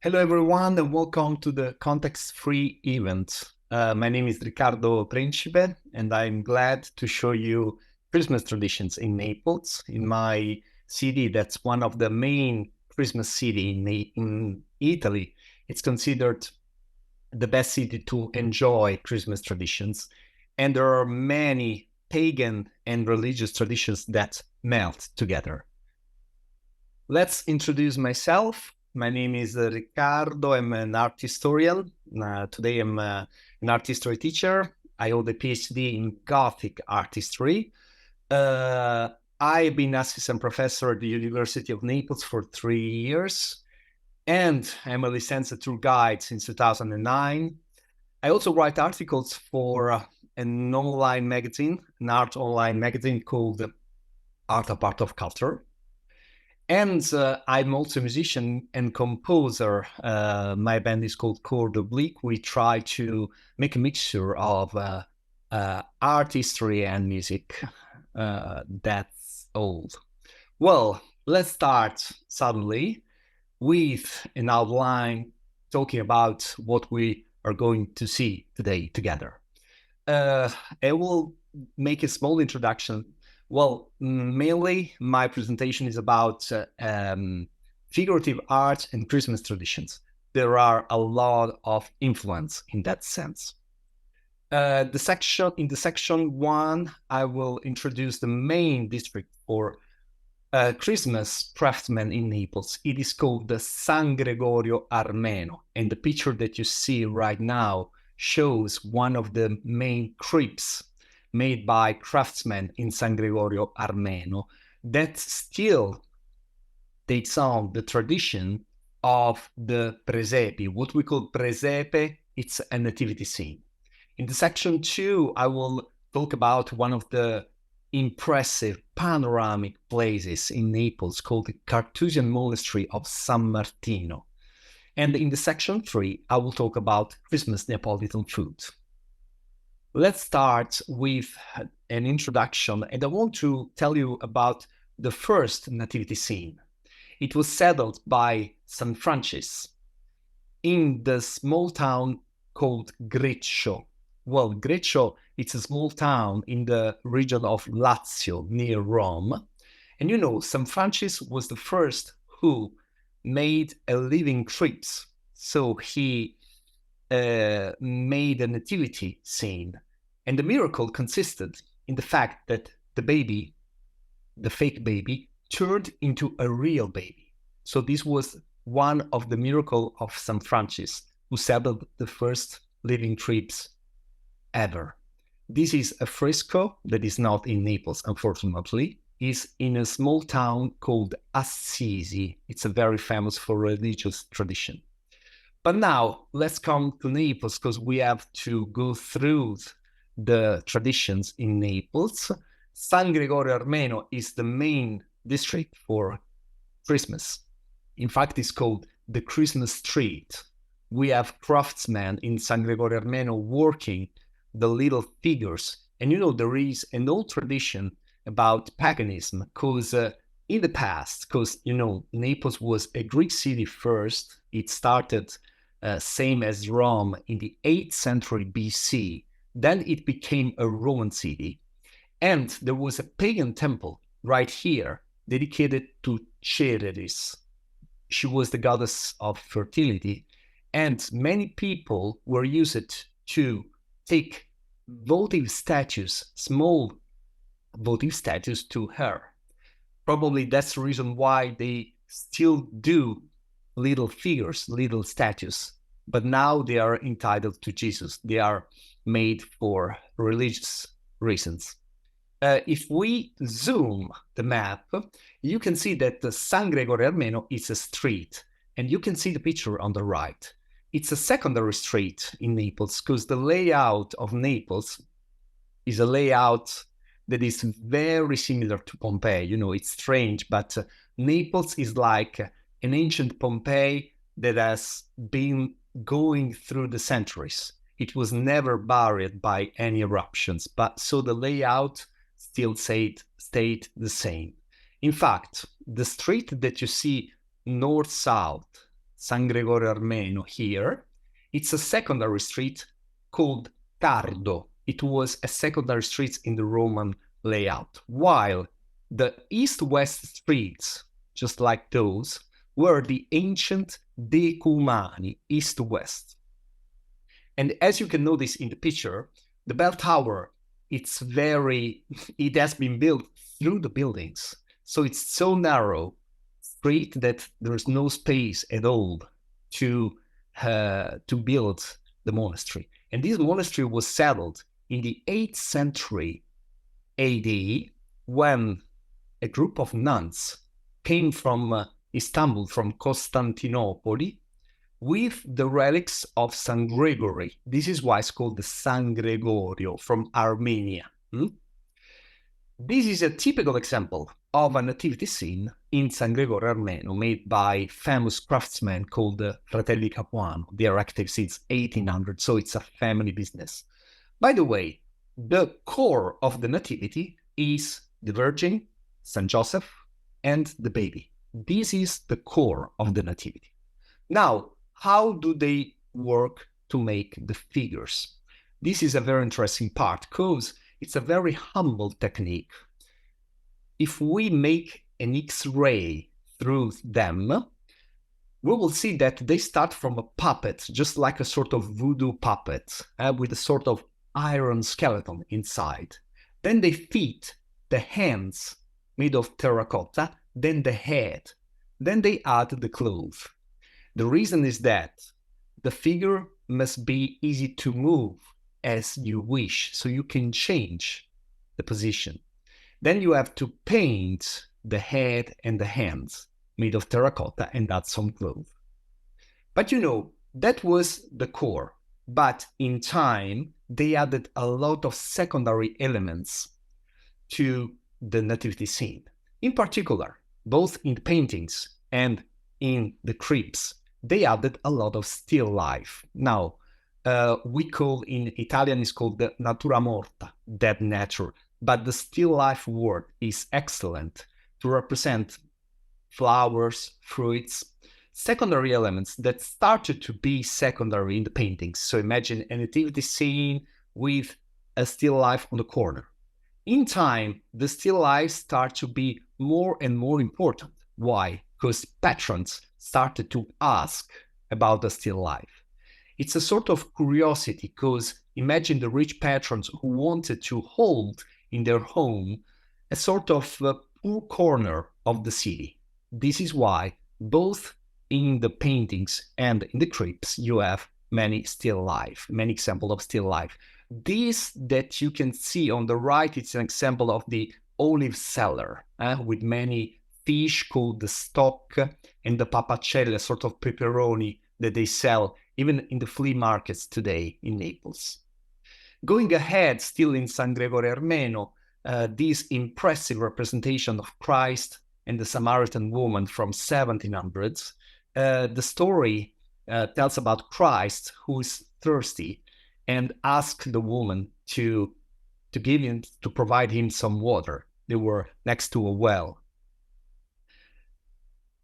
Hello, everyone, and welcome to the context-free event. My name is Riccardo Prencipe, and I'm glad to show you Christmas traditions in Naples, in my city. That's one of the main Christmas city in Italy. It's considered the best city to enjoy Christmas traditions, and there are many pagan and religious traditions that melt together. Let's introduce myself. My name is Riccardo. I'm an art historian. Today I'm an art history teacher. I hold a PhD in Gothic art history. Uh, I've been assistant professor at the University of Naples for 3 years, and I'm a licensed tour guide since 2009. I also write articles for an online magazine, an art online magazine called Art a Part of Culture. And I'm also a musician and composer. My band is called Chord Oblique. We try to make a mixture of art history and music. That's all. Well, let's start suddenly with an outline talking about what we are going to see today together. I will make a small introduction. Well, mainly my presentation is about figurative art and Christmas traditions. There are a lot of influence in that sense. In the section one, I will introduce the main district for Christmas craftsmen in Naples. It is called the San Gregorio Armeno, and the picture that you see right now shows one of the main crypts made by craftsmen in San Gregorio Armeno that still takes on the tradition of the presepe. What we call presepe, it's a nativity scene. In the section two, I will talk about one of the impressive panoramic places in Naples called the Carthusian Monastery of San Martino. And in the section three, I will talk about Christmas Neapolitan food. Let's start with an introduction, and I want to tell you about the first nativity scene. It was settled by St. Francis in the small town called Greccio. Well, Greccio, it's a small town in the region of Lazio near Rome. And you know, St. Francis was the first who made a living crypt. So he made a nativity scene. And the miracle consisted in the fact that the baby, the fake baby, turned into a real baby. So this was one of the miracles of St. Francis, who settled the first living crypts ever. This is a fresco that is not in Naples, unfortunately. It's in a small town called Assisi. It's a very famous for religious tradition. But now let's come to Naples because we have to go through the traditions in Naples. San Gregorio Armeno is the main district for Christmas. In fact, it's called the Christmas Street. We have craftsmen in San Gregorio Armeno working the little figures. And you know, there is an old tradition about paganism because in the past, because you know, Naples was a Greek city first. It started same as Rome in the 8th century BC. Then it became a Roman city. And there was a pagan temple right here dedicated to Ceres. She was the goddess of fertility. And many people were used to take votive statues, small votive statues to her. Probably that's the reason why they still do little figures, little statues, but now they are entitled to Jesus. They are made for religious reasons. If we zoom the map, you can see that the San Gregorio Armeno is a street, and you can see the picture on the right. It's a secondary street in Naples because the layout of Naples is a layout that is very similar to Pompeii. You know, it's strange, but Naples is like an ancient Pompeii that has been going through the centuries. It was never buried by any eruptions, but so the layout still stayed the same. In fact, the street that you see north-south San Gregoro Armeno here. It's a secondary street called Tardo. It was a secondary street in the Roman layout, while the east-west streets, just like those, were the ancient decumani, east-west. And as you can notice in the picture, the bell tower, it has been built through the buildings. So it's so narrow street that there's no space at all to build the monastery. And this monastery was settled in the 8th century AD when a group of nuns came from Istanbul, from Constantinople, with the relics of San Gregory. This is why it's called the San Gregorio from Armenia. This is a typical example of a nativity scene in San Gregoro Armeno made by famous craftsmen called Fratelli Capuano. They are active since 1800, so it's a family business. By the way, the core of the nativity is the Virgin, Saint Joseph, and the baby. This is the core of the nativity. Now, how do they work to make the figures? This is a very interesting part because it's a very humble technique. If we make an X-ray through them, we will see that they start from a puppet, just like a sort of voodoo puppet, with a sort of iron skeleton inside. Then they fit the hands made of terracotta, then the head, then they add the clothes. The reason is that the figure must be easy to move as you wish, so you can change the position. Then you have to paint the head and the hands made of terracotta and add some clothes. But you know, that was the core. But in time, they added a lot of secondary elements to the nativity scene. In particular, both in the paintings and in the crypts, they added a lot of still life. Now, we call in Italian, it's called the natura morta, dead nature. But the still life word is excellent to represent flowers, fruits, secondary elements that started to be secondary in the paintings. So imagine a nativity scene with a still life on the corner. In time, the still lives start to be more and more important. Why? Because patrons started to ask about the still life. It's a sort of curiosity because imagine the rich patrons who wanted to hold in their home a sort of poor corner of the city. This is why both in the paintings and in the crypts you have many still life, many examples of still life. This that you can see on the right, it's an example of the olive cellar with many fish called the stock and the papacelle, sort of pepperoni that they sell even in the flea markets today in Naples. Going ahead, still in San Gregoro Armeno, this impressive representation of Christ and the Samaritan woman from 1700s. The story tells about Christ who is thirsty and asks the woman to provide him some water. They were next to a well.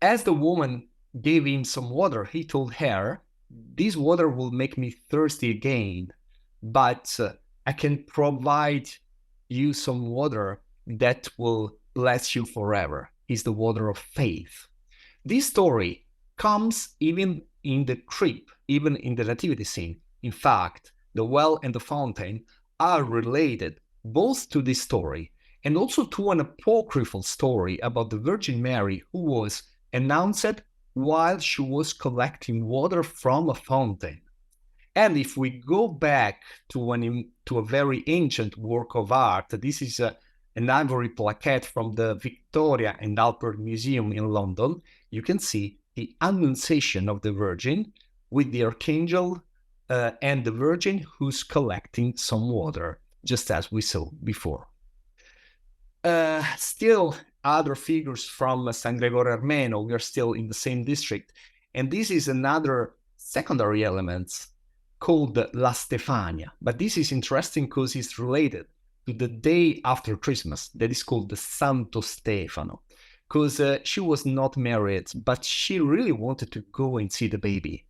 As the woman gave him some water, he told her, "This water will make me thirsty again, but I can provide you some water that will bless you forever." It's the water of faith. This story comes even in the crypt, even in the nativity scene. In fact, the well and the fountain are related both to this story and also to an apocryphal story about the Virgin Mary who was announced while she was collecting water from a fountain. And if we go back to a very ancient work of art, this is an ivory plaquette from the Victoria and Albert Museum in London. You can see the Annunciation of the Virgin with the Archangel and the Virgin who's collecting some water, just as we saw before. Still other figures from San Gregoro Armeno. We are still in the same district. And this is another secondary element called La Stefania. But this is interesting because it's related to the day after Christmas that is called the Santo Stefano. because she was not married, but she really wanted to go and see the baby.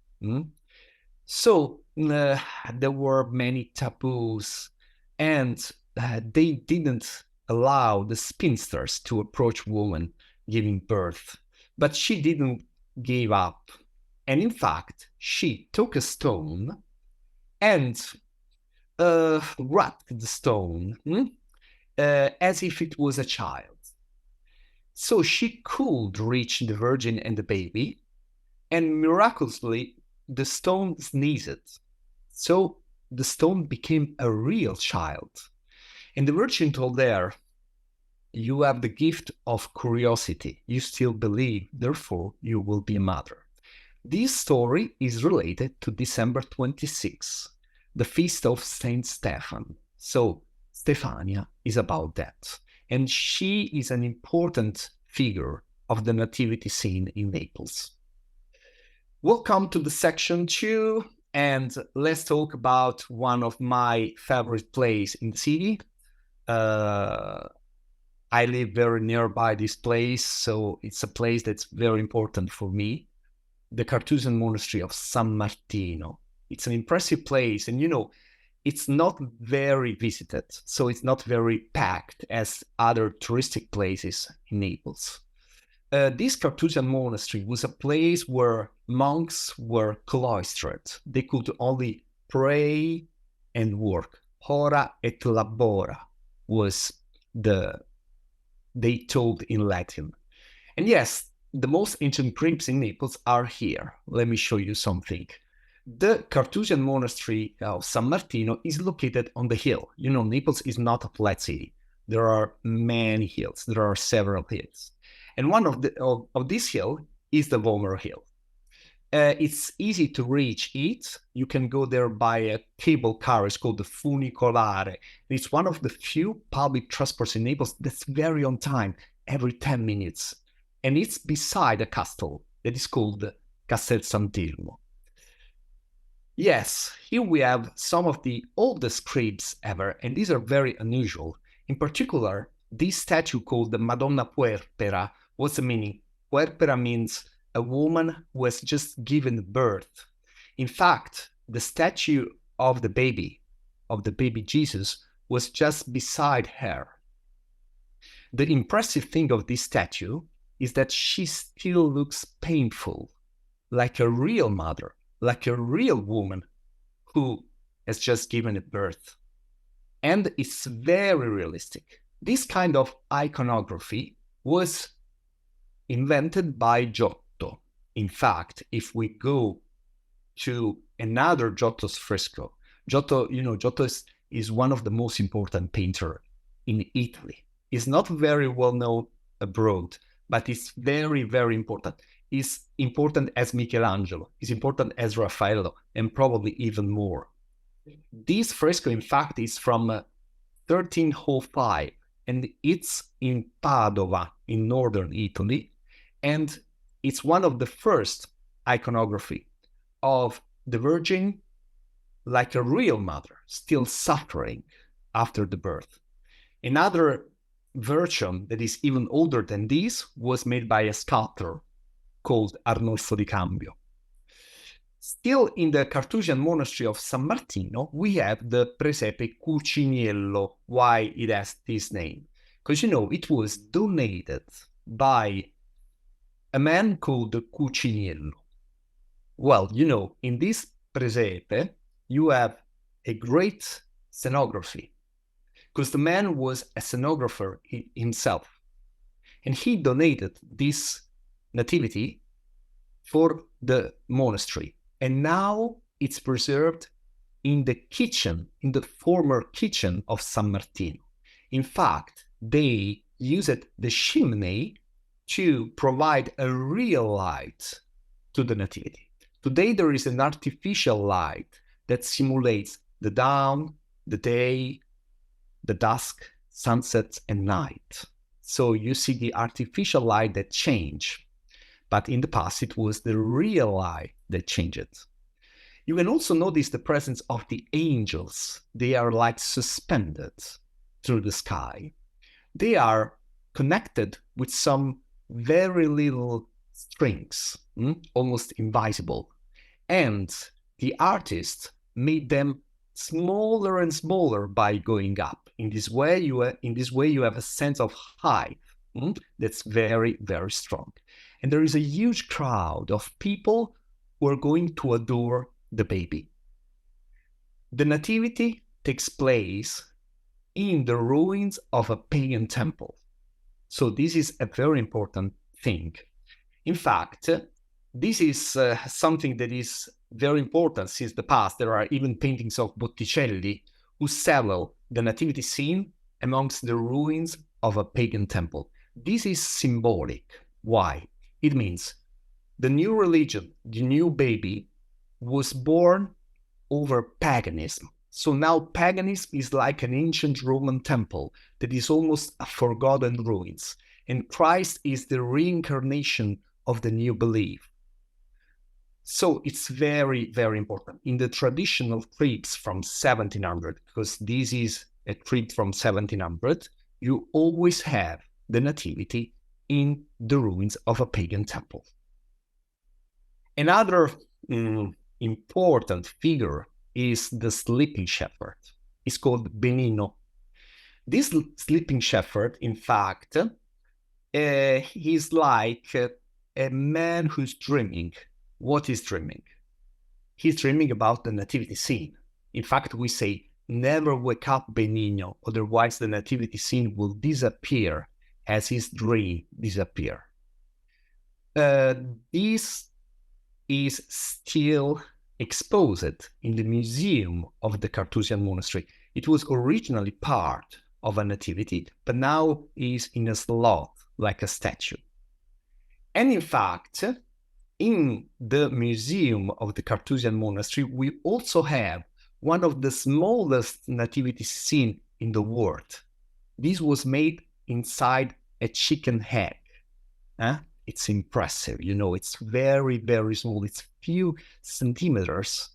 So there were many taboos, and they didn't allow the spinsters to approach women giving birth. But she didn't give up. And in fact, she took a stone and wrapped the stone as if it was a child. So she could reach the Virgin and the baby, and miraculously, the stone sneezed. So the stone became a real child. And the Virgin told her, "You have the gift of curiosity. You still believe, therefore you will be a mother." This story is related to December 26, the feast of Saint Stefan. So Stefania is about that. And she is an important figure of the nativity scene in Naples. Welcome to the section 2, and let's talk about one of my favorite places in the city. I live very nearby this place, so it's a place that's very important for me. The Carthusian Monastery of San Martino. It's an impressive place, and it's not very visited, so it's not very packed as other touristic places in Naples. This Carthusian monastery was a place where monks were cloistered. They could only pray and work. Ora et labora was they told in Latin. And yes, the most ancient crypts in Naples are here. Let me show you something. The Carthusian monastery of San Martino is located on the hill. Naples is not a flat city. There are many hills. There are several hills. And one of this hill is the Vomer Hill. It's easy to reach it. You can go there by a cable car. It's called the funicolare. It's one of the few public transports in Naples that's very on time, every 10 minutes. And it's beside a castle that is called Castel Sant'Elmo. Yes, here we have some of the oldest crypts ever, and these are very unusual. In particular, this statue called the Madonna Puerpera. What's the meaning? Puerpera means a woman who has just given birth. In fact, the statue of the baby Jesus, was just beside her. The impressive thing of this statue is that she still looks painful, like a real mother, like a real woman who has just given birth. And it's very realistic. This kind of iconography was invented by Giotto. In fact, if we go to another Giotto's fresco, Giotto is one of the most important painters in Italy. He's not very well known abroad, but it's very, very important. He's important as Michelangelo, he's important as Raffaello, and probably even more. This fresco, in fact, is from 1305, and it's in Padova, in northern Italy, and it's one of the first iconography of the Virgin like a real mother, still suffering after the birth. Another version that is even older than this was made by a sculptor called Arnolfo di Cambio. Still in the Carthusian monastery of San Martino, we have the Presepe Cuciniello. Why it has this name? Because it was donated by a man called Cuciniello. Well, in this Presepe, you have a great scenography, because the man was a scenographer himself. And he donated this nativity for the monastery. And now it's preserved in the kitchen, in the former kitchen of San Martino. In fact, they used the chimney to provide a real light to the nativity. Today there is an artificial light that simulates the dawn, the day, the dusk, sunset, and night. So you see the artificial light that changed. But in the past, it was the real light that changed. You can also notice the presence of the angels. They are like suspended through the sky. They are connected with some very little strings, almost invisible. And the artist made them smaller and smaller by going up. In this way, you have a sense of height that's very, very strong. And there is a huge crowd of people who are going to adore the baby. The Nativity takes place in the ruins of a pagan temple. So this is a very important thing. In fact, this is something that is very important since the past. There are even paintings of Botticelli who settle the nativity scene amongst the ruins of a pagan temple. This is symbolic. Why? It means the new religion, the new baby, was born over paganism. So now paganism is like an ancient Roman temple that is almost a forgotten ruins. And Christ is the reincarnation of the new belief. So it's very, very important. In the traditional trips from 1700, because this is a trip from 1700, you always have the nativity in the ruins of a pagan temple. Another important figure is the sleeping shepherd. It's called Benigno. This sleeping shepherd, in fact, he's like a man who's dreaming. What is dreaming? He's dreaming about the nativity scene. In fact, we say, never wake up, Benigno, otherwise the nativity scene will disappear as his dream disappears. This is still exposed in the museum of the Carthusian Monastery. It was originally part of a nativity, but now is in a slot, like a statue. And in fact, in the museum of the Carthusian Monastery, we also have one of the smallest nativity scenes in the world. This was made inside a chicken egg. It's impressive, it's very, very small. It's few centimeters.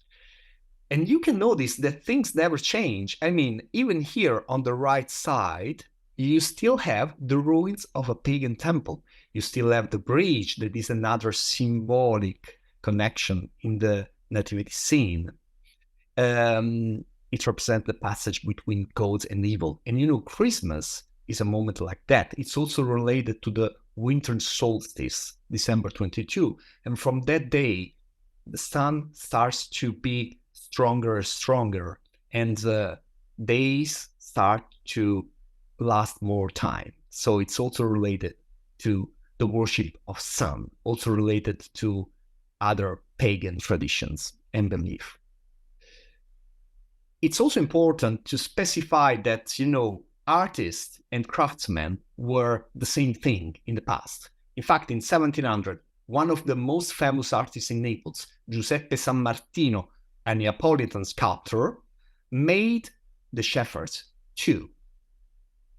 And you can notice that things never change. I mean, even here on the right side, you still have the ruins of a pagan temple. You still have the bridge that is another symbolic connection in the nativity scene. It represents the passage between good and evil. And Christmas is a moment like that. It's also related to the winter solstice, December 22. And from that day, the sun starts to be stronger and stronger, and the days start to last more time. So it's also related to the worship of sun, also related to other pagan traditions and belief. It's also important to specify that, artists and craftsmen were the same thing in the past. In fact, in 1700, one of the most famous artists in Naples, Giuseppe San Martino, a Neapolitan sculptor, made the shepherds too.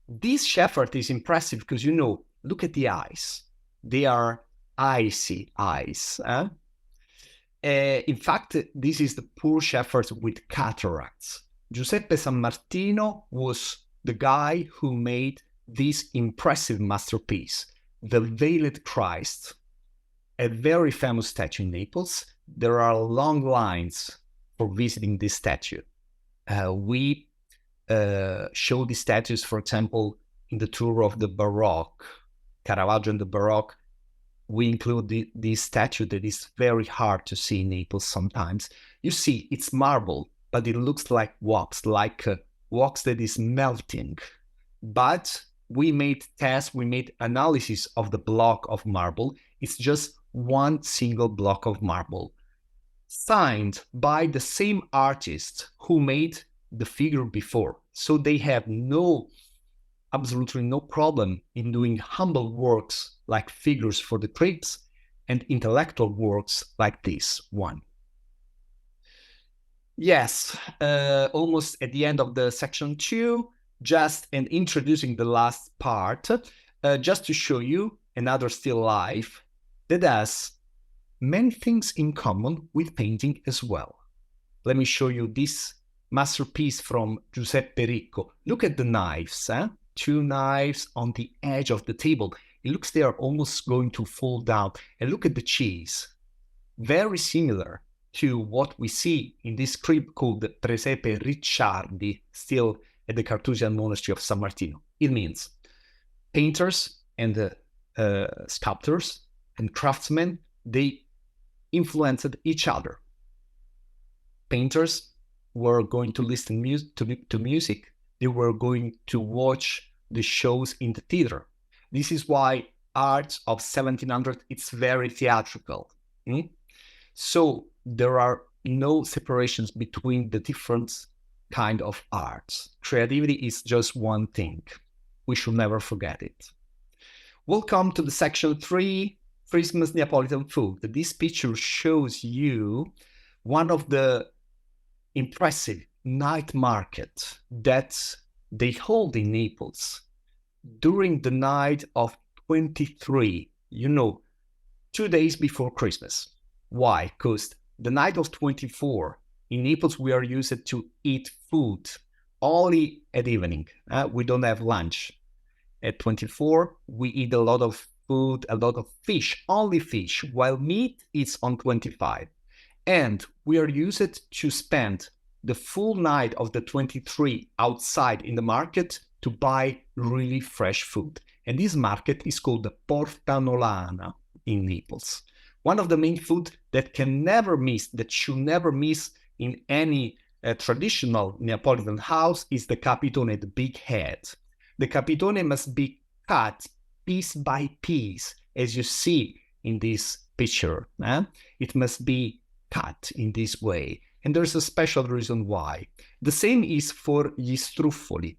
This shepherd is impressive because, look at the eyes. They are icy eyes. In fact, this is the poor shepherd with cataracts. Giuseppe San Martino was the guy who made this impressive masterpiece, the Veiled Christ, a very famous statue in Naples. There are long lines for visiting this statue. We show the statues, for example, in the tour of the Baroque, Caravaggio and the Baroque. We include this statue that is very hard to see in Naples sometimes. You see, it's marble, but it looks like wax that is melting. But we made tests, we made analysis of the block of marble. It's just one single block of marble, signed by the same artist who made the figure before. So they have absolutely no problem in doing humble works like figures for the cribs and intellectual works like this one. Yes, almost at the end of the section 2, and introducing the last part, just to show you another still life that has many things in common with painting as well. Let me show you this masterpiece from Giuseppe Ricco. Look at the knives, 2 knives on the edge of the table. It looks they are almost going to fall down. And look at the cheese. Very similar to what we see in this script called Presepe Ricciardi, still at the Carthusian Monastery of San Martino. It means painters and sculptors and craftsmen, they influenced each other. Painters were going to listen to music. They were going to watch the shows in the theater. This is why art of 1700, it's very theatrical. So there are no separations between the different kind of arts. Creativity is just one thing. We should never forget it. Welcome to the section 3, Christmas Neapolitan food. This picture shows you one of the impressive night market that they hold in Naples during the night of 23, 2 days before Christmas. Why? Because the night of 24, in Naples, we are used to eat food only at evening. We don't have lunch. At 24, we eat a lot of food, a lot of fish, only fish, while meat is on 25. And we are used to spend the full night of the 23 outside in the market to buy really fresh food. And this market is called the Porta Nolana in Naples. One of the main food that can never miss, that should never miss in any traditional Neapolitan house is the capitone, the big head. The capitone must be cut piece by piece, as you see in this picture. It must be cut in this way. And there's a special reason why. The same is for gli struffoli.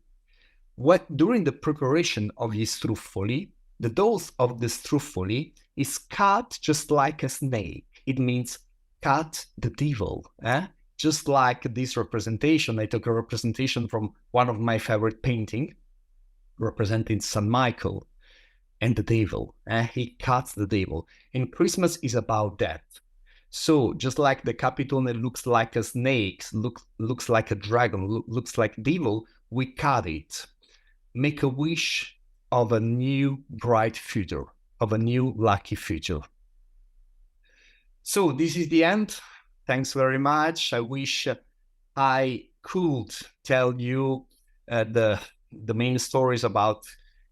During the preparation of gli struffoli, the dough of the struffoli is cut just like a snake. It means cut the devil. Just like this representation, I took a representation from one of my favorite paintings, representing St. Michael and the devil. He cuts the devil. And Christmas is about that. So just like the capitone looks like a snake, looks like a dragon, looks like devil, we cut it. Make a wish of a new bright future, of a new lucky future. So this is the end. Thanks very much. I wish I could tell you the main stories about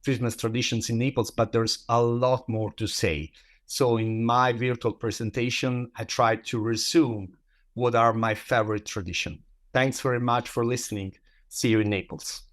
Christmas traditions in Naples, but there's a lot more to say. So in my virtual presentation, I tried to resume what are my favorite traditions. Thanks very much for listening. See you in Naples.